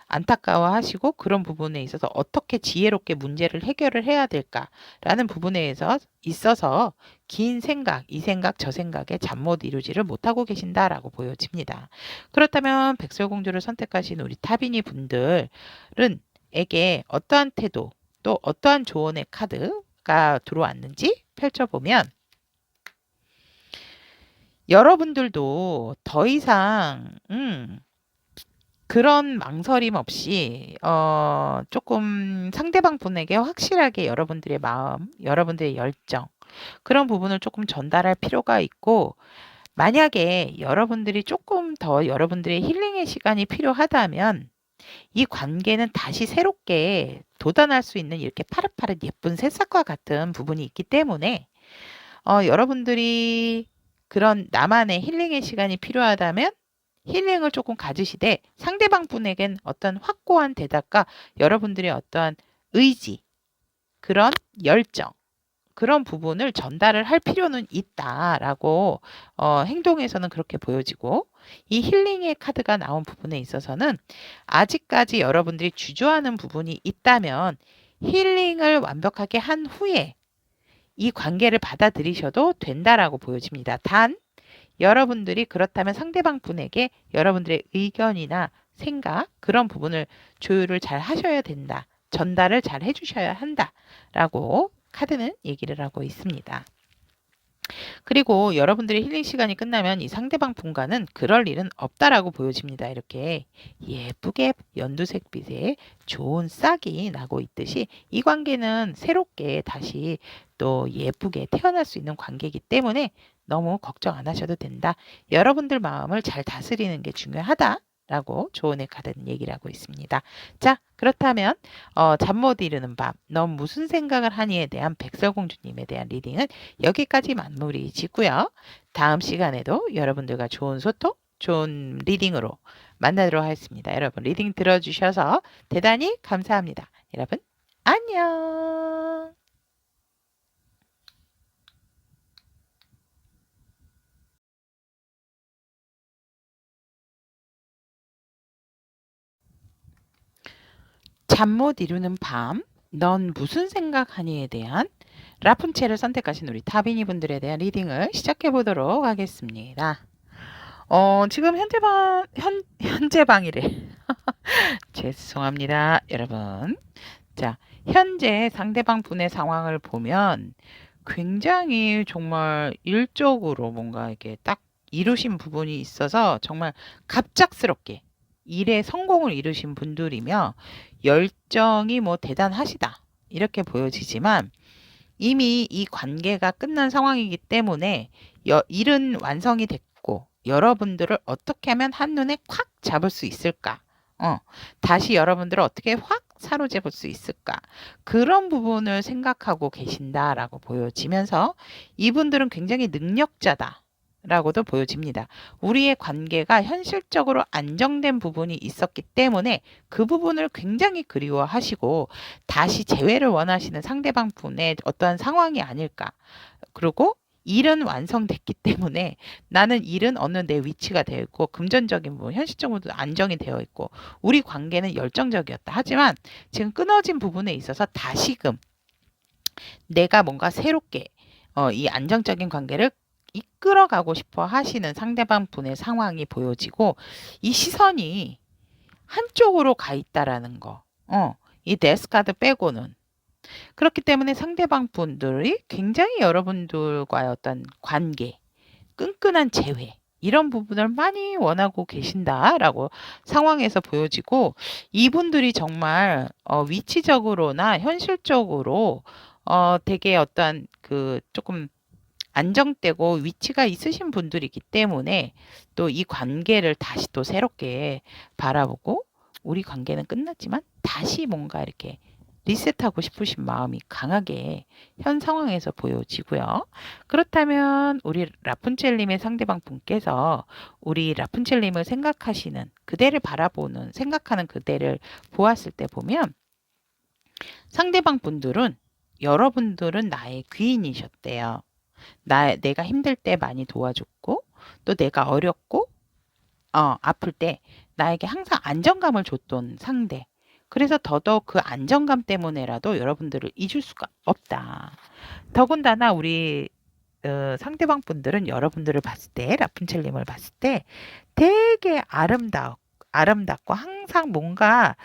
안타까워하시고 그런 부분에 있어서 어떻게 지혜롭게 문제를 해결을 해야 될까라는 부분에 있어서 긴 생각, 이 생각, 저 생각에 잠 못 이루지를 못하고 계신다라고 보여집니다. 그렇다면 백설공주를 선택하신 우리 타비니 분들은 에게 어떠한 태도 또 어떠한 조언의 카드가 들어왔는지 펼쳐보면 여러분들도 더 이상 그런 망설임 없이 조금 상대방 분에게 확실하게 여러분들의 마음, 여러분들의 열정 그런 부분을 조금 전달할 필요가 있고 만약에 여러분들이 조금 더 여러분들의 힐링의 시간이 필요하다면 이 관계는 다시 새롭게 돋아날 수 있는 이렇게 파릇파릇 예쁜 새싹과 같은 부분이 있기 때문에 여러분들이 그런 나만의 힐링의 시간이 필요하다면 힐링을 조금 가지시되 상대방 분에겐 어떤 확고한 대답과 여러분들의 어떠한 의지, 그런 열정, 그런 부분을 전달을 할 필요는 있다라고 행동에서는 그렇게 보여지고 이 힐링의 카드가 나온 부분에 있어서는 아직까지 여러분들이 주저하는 부분이 있다면 힐링을 완벽하게 한 후에 이 관계를 받아들이셔도 된다라고 보여집니다. 단 여러분들이 그렇다면 상대방 분에게 여러분들의 의견이나 생각 그런 부분을 조율을 잘 하셔야 된다. 전달을 잘 해주셔야 한다라고 카드는 얘기를 하고 있습니다. 그리고 여러분들의 힐링 시간이 끝나면 이 상대방 분과는 그럴 일은 없다라고 보여집니다. 이렇게 예쁘게 연두색빛의 좋은 싹이 나고 있듯이 이 관계는 새롭게 다시 또 예쁘게 태어날 수 있는 관계이기 때문에 너무 걱정 안 하셔도 된다. 여러분들 마음을 잘 다스리는 게 중요하다. 라고 조언의 카드는 얘기를 하고 있습니다. 자, 그렇다면 잠 못 이루는 밤, 넌 무슨 생각을 하니에 대한 백설공주님에 대한 리딩은 여기까지 마무리 짓고요. 다음 시간에도 여러분들과 좋은 소통, 좋은 리딩으로 만나도록 하겠습니다. 여러분 리딩 들어주셔서 대단히 감사합니다. 여러분 안녕. 잠 못 이루는 밤, 넌 무슨 생각하니에 대한 라푼첼을 선택하신 우리 타비니 분들에 대한 리딩을 시작해 보도록 하겠습니다. 지금 현재 방이래. 죄송합니다, 여러분. 자, 현재 상대방 분의 상황을 보면 굉장히 정말 일적으로 뭔가 이렇게 딱 이루신 부분이 있어서 정말 갑작스럽게 일에 성공을 이루신 분들이며 열정이 뭐 대단하시다. 이렇게 보여지지만 이미 이 관계가 끝난 상황이기 때문에 일은 완성이 됐고 여러분들을 어떻게 하면 한눈에 콱 잡을 수 있을까? 다시 여러분들을 어떻게 확 사로잡을 수 있을까? 그런 부분을 생각하고 계신다라고 보여지면서 이분들은 굉장히 능력자다라고도 보여집니다. 우리의 관계가 현실적으로 안정된 부분이 있었기 때문에 그 부분을 굉장히 그리워하시고 다시 재회를 원하시는 상대방 분의 어떠한 상황이 아닐까. 그리고 일은 완성됐기 때문에 나는 일은 어느 내 위치가 되어 있고 금전적인 부분, 현실적으로도 안정이 되어 있고 우리 관계는 열정적이었다. 하지만 지금 끊어진 부분에 있어서 다시금 내가 뭔가 새롭게 이 안정적인 관계를 이끌어가고 싶어 하시는 상대방 분의 상황이 보여지고 이 시선이 한쪽으로 가 있다라는 거. 이 데스카드 빼고는. 그렇기 때문에 상대방 분들이 굉장히 여러분들과의 어떤 관계, 끈끈한 재회, 이런 부분을 많이 원하고 계신다라고 상황에서 보여지고 이분들이 정말 위치적으로나 현실적으로 되게 어떤 그 조금 안정되고 위치가 있으신 분들이기 때문에 또 이 관계를 다시 또 새롭게 바라보고 우리 관계는 끝났지만 다시 뭔가 이렇게 리셋하고 싶으신 마음이 강하게 현 상황에서 보여지고요. 그렇다면 우리 라푼첼님의 상대방 분께서 우리 라푼첼님을 생각하시는 그대를 바라보는 생각하는 그대를 보았을 때 보면 상대방 분들은 여러분들은 나의 귀인이셨대요. 내가 힘들 때 많이 도와줬고 또 내가 어렵고 아플 때 나에게 항상 안정감을 줬던 상대. 그래서 더더욱 그 안정감 때문에라도 여러분들을 잊을 수가 없다. 더군다나 우리 상대방 분들은 여러분들을 봤을 때 라푼첼님을 봤을 때 되게 아름답고 항상 뭔가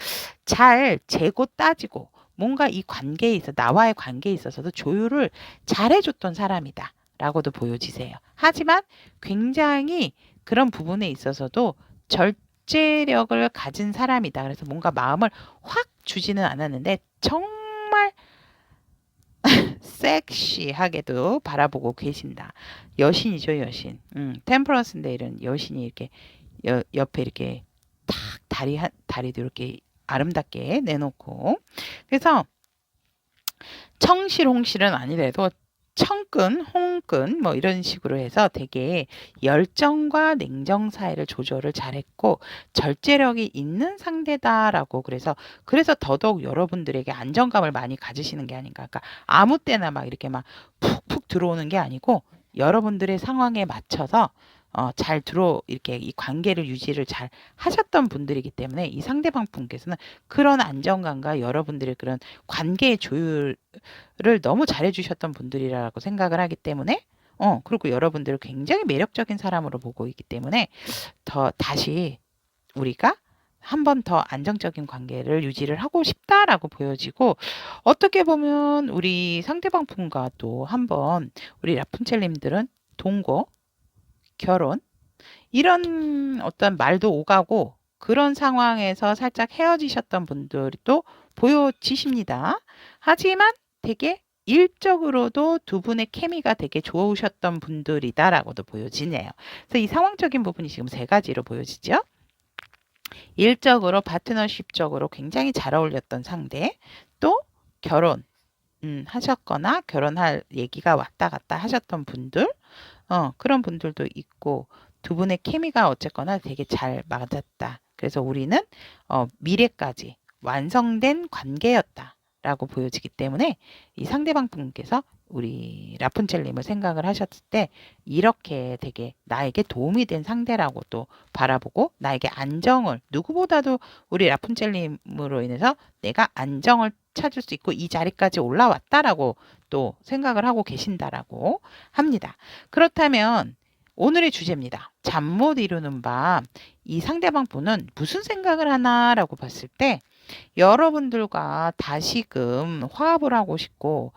잘 재고 따지고 뭔가 이 관계에 있어 나와의 관계에 있어서도 조율을 잘해줬던 사람이다 라고도 보여지세요. 하지만 굉장히 그런 부분에 있어서도 절제력을 가진 사람이다. 그래서 뭔가 마음을 확 주지는 않았는데 정말 섹시하게도 바라보고 계신다. 여신이죠, 여신. 템퍼런스인데 이런 여신이 이렇게 옆에 이렇게 탁 다리도 이렇게 아름답게 내놓고 그래서 청실홍실은 아니래도 청끈, 홍끈 뭐 이런 식으로 해서 되게 열정과 냉정 사이를 조절을 잘했고 절제력이 있는 상대다라고 그래서 더더욱 여러분들에게 안정감을 많이 가지시는 게 아닌가. 그러니까 아무 때나 막 이렇게 막 푹푹 들어오는 게 아니고 여러분들의 상황에 맞춰서 잘 이렇게 이 관계를 유지를 잘 하셨던 분들이기 때문에 이 상대방 분께서는 그런 안정감과 여러분들의 그런 관계의 조율을 너무 잘해 주셨던 분들이라고 생각을 하기 때문에 그리고 여러분들을 굉장히 매력적인 사람으로 보고 있기 때문에 다시 우리가 한 번 더 안정적인 관계를 유지를 하고 싶다라고 보여지고 어떻게 보면 우리 상대방 분과 또 한번 우리 라푼첼님들은 동거 결혼 이런 어떤 말도 오가고 그런 상황에서 살짝 헤어지셨던 분들이 또 보여지십니다. 하지만 되게 일적으로도 두 분의 케미가 되게 좋으셨던 분들이다라고도 보여지네요. 그래서 이 상황적인 부분이 지금 세 가지로 보여지죠. 일적으로 파트너십적으로 굉장히 잘 어울렸던 상대, 또 결혼 하셨거나 결혼할 얘기가 왔다 갔다 하셨던 분들, 그런 분들도 있고 두 분의 케미가 어쨌거나 되게 잘 맞았다. 그래서 우리는 미래까지 완성된 관계였다라고 보여지기 때문에 이 상대방 분께서 우리 라푼첼님을 생각을 하셨을 때 이렇게 되게 나에게 도움이 된 상대라고 또 바라보고 나에게 안정을 누구보다도 우리 라푼첼님으로 인해서 내가 안정을 찾을 수 있고 이 자리까지 올라왔다라고 또 생각을 하고 계신다라고 합니다. 그렇다면 오늘의 주제입니다. 잠 못 이루는 밤. 이 상대방 분은 무슨 생각을 하나라고 봤을 때 여러분들과 다시금 화합을 하고 싶고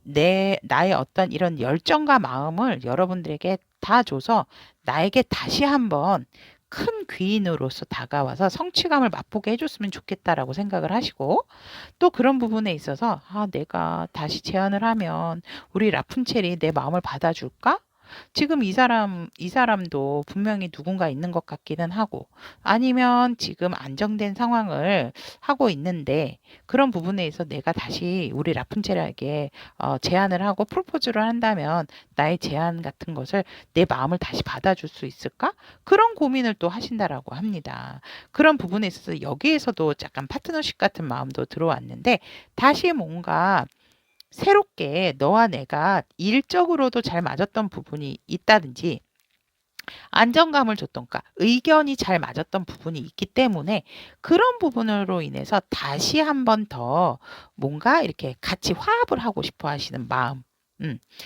나의 어떤 이런 열정과 마음을 여러분들에게 다 줘서 나에게 다시 한번 큰 귀인으로서 다가와서 성취감을 맛보게 해줬으면 좋겠다라고 생각을 하시고 또 그런 부분에 있어서 내가 다시 제안을 하면 우리 라푼첼이 내 마음을 받아줄까? 지금 이 사람도 분명히 누군가 있는 것 같기는 하고, 아니면 지금 안정된 상황을 하고 있는데, 그런 부분에 있어서 내가 다시 우리 라푼첼에게 제안을 하고 프로포즈를 한다면 나의 제안 같은 것을 내 마음을 다시 받아줄 수 있을까? 그런 고민을 또 하신다라고 합니다. 그런 부분에 있어서 여기에서도 약간 파트너십 같은 마음도 들어왔는데, 다시 뭔가 새롭게 너와 내가 일적으로도 잘 맞았던 부분이 있다든지 안정감을 줬던가 의견이 잘 맞았던 부분이 있기 때문에 그런 부분으로 인해서 다시 한번 더 뭔가 이렇게 같이 화합을 하고 싶어 하시는 마음,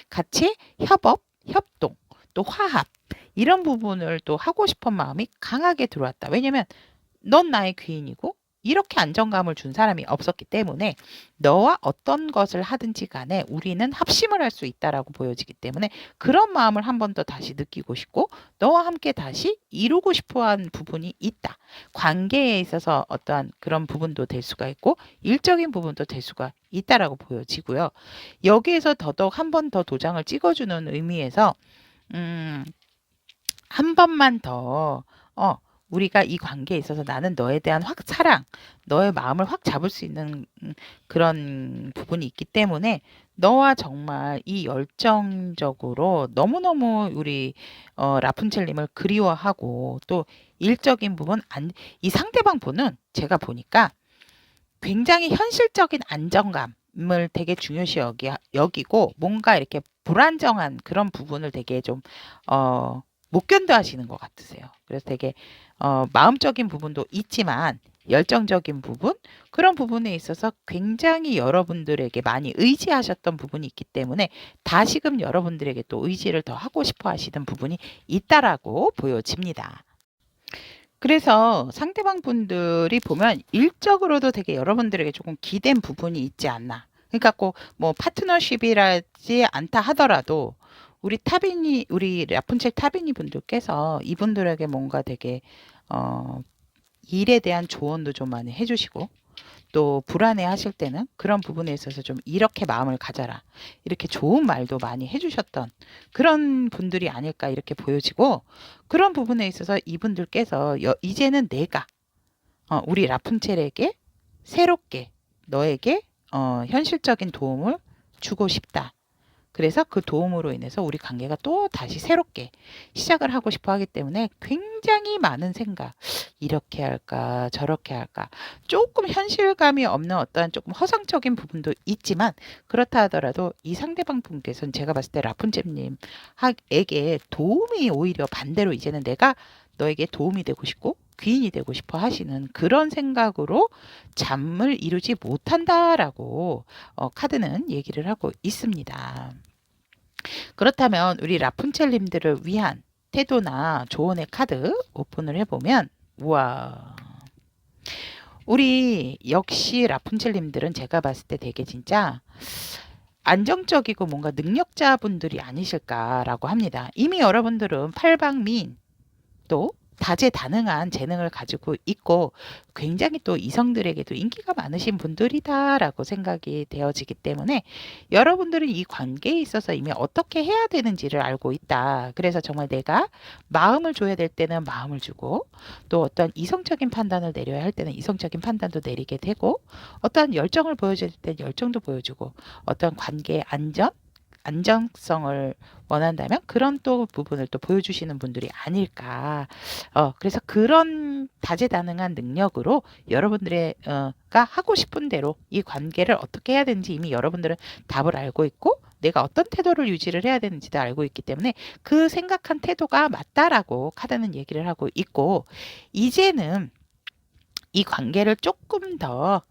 같이 협업, 협동, 또 화합 이런 부분을 또 하고 싶은 마음이 강하게 들어왔다. 왜냐면 넌 나의 귀인이고 이렇게 안정감을 준 사람이 없었기 때문에 너와 어떤 것을 하든지 간에 우리는 합심을 할 수 있다라고 보여지기 때문에 그런 마음을 한 번 더 다시 느끼고 싶고 너와 함께 다시 이루고 싶어 한 부분이 있다. 관계에 있어서 어떠한 그런 부분도 될 수가 있고 일적인 부분도 될 수가 있다라고 보여지고요. 여기에서 더더욱 한 번 더 도장을 찍어주는 의미에서 음, 한 번만 더, 우리가 이 관계에 있어서 나는 너에 대한 사랑, 너의 마음을 확 잡을 수 있는 그런 부분이 있기 때문에 너와 정말 이 열정적으로 너무너무 우리 라푼첼님을 그리워하고 또 일적인 부분, 이 상대방 분은 제가 보니까 굉장히 현실적인 안정감을 되게 중요시 여기고 뭔가 이렇게 불안정한 그런 부분을 되게 좀, 못 견뎌하시는 것 같으세요. 그래서 되게, 마음적인 부분도 있지만 열정적인 부분, 그런 부분에 있어서 굉장히 여러분들에게 많이 의지하셨던 부분이 있기 때문에 다시금 여러분들에게 또 의지를 더 하고 싶어 하시는 부분이 있다라고 보여집니다. 그래서 상대방 분들이 보면 일적으로도 되게 여러분들에게 조금 기댄 부분이 있지 않나. 그러니까 꼭 뭐 파트너십이라지 않다 하더라도 우리 라푼첼 타비니 분들께서 이분들에게 뭔가 되게 어, 일에 대한 조언도 좀 많이 해주시고 또 불안해 하실 때는 그런 부분에 있어서 좀 이렇게 마음을 가져라. 이렇게 좋은 말도 많이 해주셨던 그런 분들이 아닐까 이렇게 보여지고 그런 부분에 있어서 이분들께서 이제는 내가 우리 라푼첼에게 새롭게 너에게 현실적인 도움을 주고 싶다. 그래서 그 도움으로 인해서 우리 관계가 또 다시 새롭게 시작을 하고 싶어 하기 때문에 굉장히 많은 생각, 이렇게 할까, 저렇게 할까, 조금 현실감이 없는 어떠한 조금 허상적인 부분도 있지만 그렇다 하더라도 이 상대방 분께서는 제가 봤을 때 라푼젤님에게 도움이 오히려 반대로 이제는 내가 너에게 도움이 되고 싶고 귀인이 되고 싶어 하시는 그런 생각으로 잠을 이루지 못한다라고 카드는 얘기를 하고 있습니다. 그렇다면 우리 라푼첼님들을 위한 태도나 조언의 카드 오픈을 해보면 우와 우리 역시 라푼첼님들은 제가 봤을 때 되게 진짜 안정적이고 뭔가 능력자분들이 아니실까라고 합니다. 이미 여러분들은 팔방미인 또 다재다능한 재능을 가지고 있고 굉장히 또 이성들에게도 인기가 많으신 분들이다라고 생각이 되어지기 때문에 여러분들은 이 관계에 있어서 이미 어떻게 해야 되는지를 알고 있다. 그래서 정말 내가 마음을 줘야 될 때는 마음을 주고 또 어떤 이성적인 판단을 내려야 할 때는 이성적인 판단도 내리게 되고 어떤 열정을 보여줄 때는 열정도 보여주고 어떤 관계의 안정성을 원한다면 그런 또 부분을 또 보여주시는 분들이 아닐까. 그래서 그런 다재다능한 능력으로 여러분들의 가 하고 싶은 대로 이 관계를 어떻게 해야 되는지 이미 여러분들은 답을 알고 있고 내가 어떤 태도를 유지를 해야 되는지도 알고 있기 때문에 그 생각한 태도가 맞다라고 카드는 얘기를 하고 있고 이제는 이 관계를 조금 더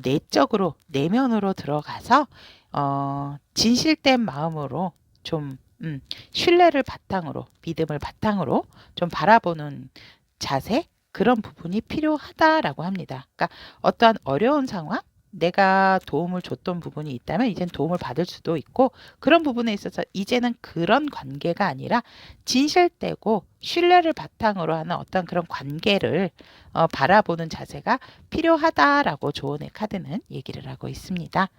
내적으로 내면으로 들어가서 진실된 마음으로 좀 신뢰를 바탕으로 믿음을 바탕으로 좀 바라보는 자세 그런 부분이 필요하다라고 합니다. 그러니까 어떠한 어려운 상황 내가 도움을 줬던 부분이 있다면 이젠 도움을 받을 수도 있고, 그런 부분에 있어서 이제는 그런 관계가 아니라 진실되고 신뢰를 바탕으로 하는 어떤 그런 관계를 바라보는 자세가 필요하다라고 조언의 카드는 얘기를 하고 있습니다.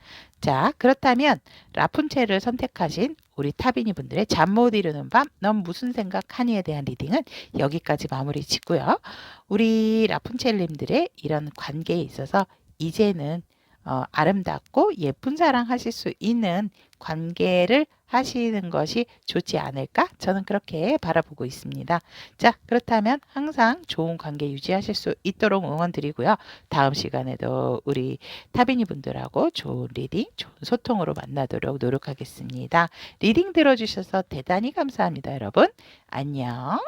자, 그렇다면 라푼첼을 선택하신 우리 타비니 분들의 잠 못 이루는 밤, 넌 무슨 생각하니에 대한 리딩은 여기까지 마무리 짓고요. 우리 라푼첼님들의 이런 관계에 있어서 이제는 아름답고 예쁜 사랑 하실 수 있는 관계를 하시는 것이 좋지 않을까? 저는 그렇게 바라보고 있습니다. 자, 그렇다면 항상 좋은 관계 유지하실 수 있도록 응원 드리고요. 다음 시간에도 우리 타비니 분들하고 좋은 리딩, 좋은 소통으로 만나도록 노력하겠습니다. 리딩 들어주셔서 대단히 감사합니다, 여러분. 안녕.